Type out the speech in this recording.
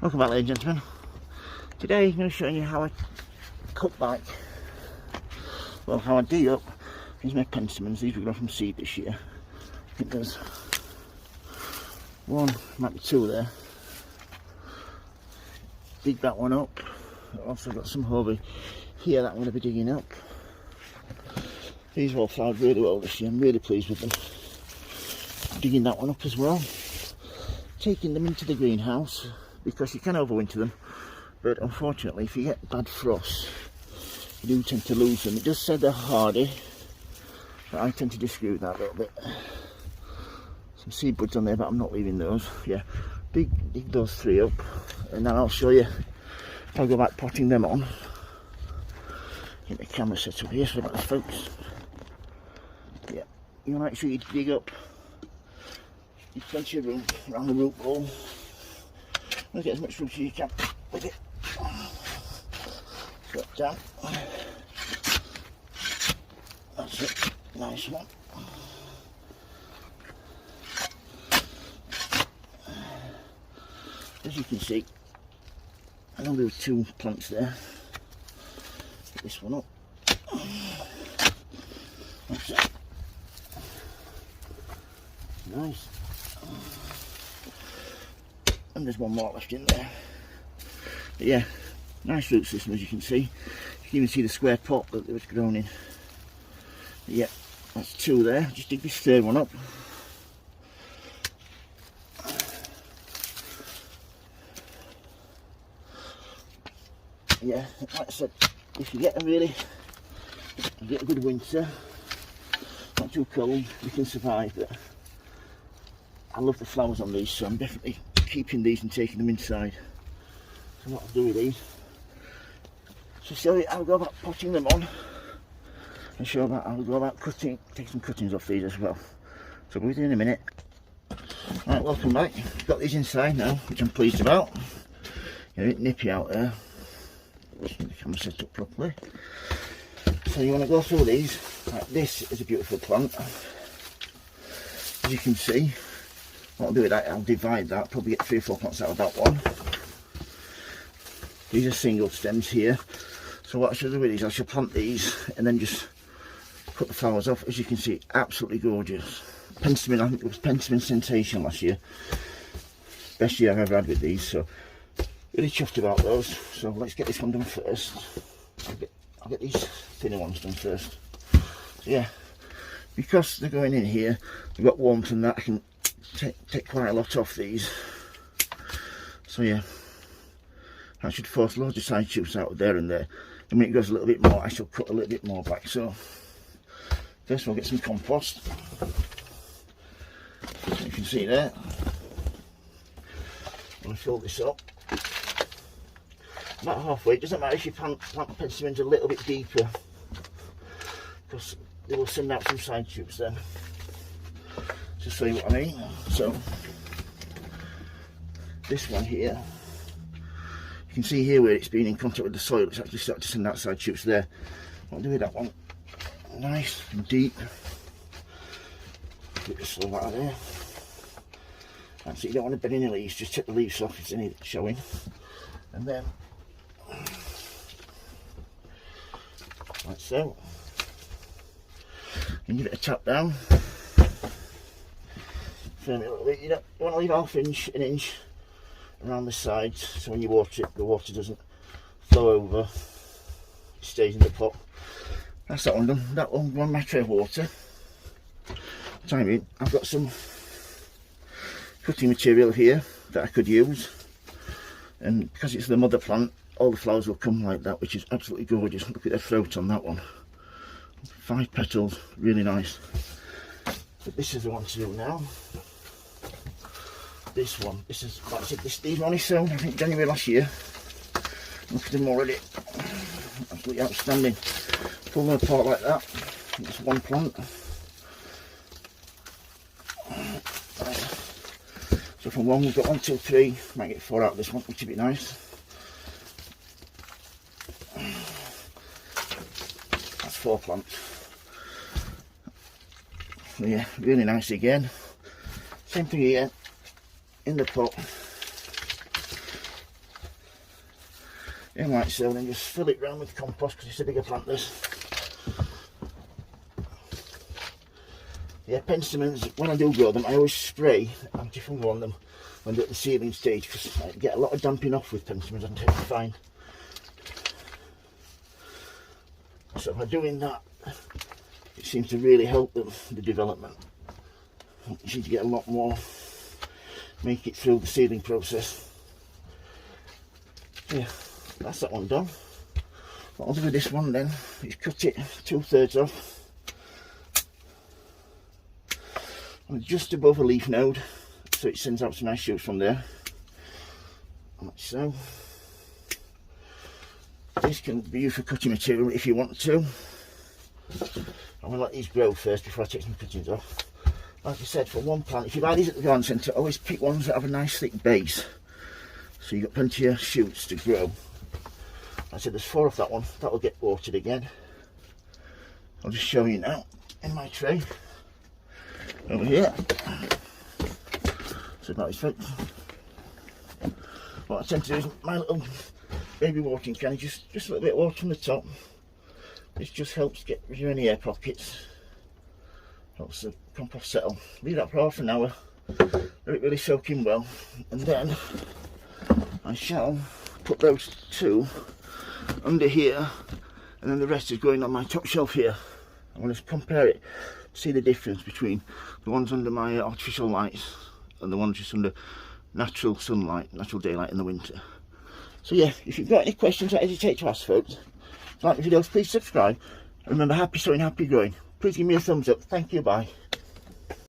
Welcome back, ladies and gentlemen. Today I'm going to show you how I cut back, well, how I dig up these my penstemons. These were grown from seed this year. I think there's one, might be two there. Dig that one up. I've also got some over here that I'm going to be digging up. These have all flowered really well this year. I'm really pleased with them. Digging that one up as well. Taking them into the greenhouse, because you can overwinter them, but unfortunately if you get bad frost you do tend to lose them. It does say they're hardy, but I tend to disagree with that a little bit. Some seed buds on there, but I'm not leaving those. Yeah, dig those three up, and then I'll show you how I go about potting them on. Get the camera set up here so about the folks. Yeah, you want to make sure you dig up. There's plenty of room around the root ball. Get as much room as you can with it. Drop down. That's it. Nice one. As you can see, I know there were two plants there. Get this one up. That's it. Nice. And there's one more left in there. But yeah, nice root system as you can see. You can even see the square pot that it was grown in. But yeah, that's two there. Just dig this third one up. Yeah, like I said, if you get a good winter, not too cold, you can survive. But I love the flowers on these, so I'm definitely keeping these and taking them inside. So what I'll do with these, so show you how I go about potting them on, and show about how I go about cutting, take some cuttings off these as well. So we'll be doing in a minute. Right, welcome back. Got these inside now, which I'm pleased about. You're a bit nippy out there. Just get the camera set up properly. So you want to go through these. Right, this is a beautiful plant. As you can see, what I'll do with that, I'll divide that, probably get 3 or 4 plants out of that one. These are single stems here. So what I should do with these, I should plant these and then just cut the flowers off. As you can see, absolutely gorgeous. Penstemon, I think it was Penstemon Sensation last year. Best year I've ever had with these, so really chuffed about those. So let's get this one done first. I'll get these thinner ones done first. So yeah, because they're going in here, they've got warmth and that, I can take quite a lot off these. So yeah, I should force loads of side shoots out there and there, and when it goes a little bit more I shall cut a little bit more back. So first we'll get some compost. So you can see there, I'm going to fill this up about halfway. It doesn't matter if you plant penstemons a little bit deeper, because they will send out some side shoots then. Just show you what I mean. So this one here, you can see here where it's been in contact with the soil, it's actually started to send out side shoots there. I'll do with that one nice and deep. Get this all out of there. And so you don't want to bend any leaves, just take the leaves off if there's any showing. And then like so. And give it a tap down. Firm it a little bit. You don't want to leave an inch around the sides, so when you water it, the water doesn't flow over, it stays in the pot. That's that one done. That one my tray of water. Timing, I've got some cutting material here that I could use, and because it's the mother plant, all the flowers will come like that, which is absolutely gorgeous. Look at the throat on that one. 5 petals, really nice. But this is the one to do now. This one, this is, like I said, these were only sown, I think, January last year. Look at them already, absolutely outstanding. Pull them apart like that. It's one plant. So from one we've got 1, 2, 3, might get 4 out of this one, which would be nice. That's 4 plants. So yeah, really nice again. Same thing here, in the pot. in like so, and then just fill it round with compost because it's a bigger plant this. Yeah, penstemons, when I do grow them, I always spray antifungal on them when they're at the seedling stage, because I get a lot of damping off with penstemons, and it's fine. So by doing that, it seems to really help them, the development. You seem to get a lot more, make it through the seedling process. Yeah, that's that one done. What I'll do with this one then is cut it 2/3 off. And just above a leaf node, so it sends out some nice shoots from there. Like so. This can be used for cutting material if you want to. I'm going to let these grow first before I take some cuttings off. Like I said, for one plant, if you buy these at the garden centre, always pick ones that have a nice thick base, so you've got plenty of shoots to grow. Like I said, there's 4 of that one, that will get watered again. I'll just show you now in my tray over here. So that is it. What I tend to do is my little baby watering can, just a little bit of water from the top. This just helps get rid of any air pockets, helps the compost settle. Leave that for half an hour, let it really soak in well, and then I shall put those 2 under here, and then the rest is going on my top shelf here. I'm going to compare it, see the difference between the ones under my artificial lights and the ones just under natural sunlight, natural daylight in the winter. So yeah, if you've got any questions, don't hesitate to ask, folks. If you like the videos, please subscribe. And remember, happy sowing, happy growing. Please give me a thumbs up. Thank you, bye.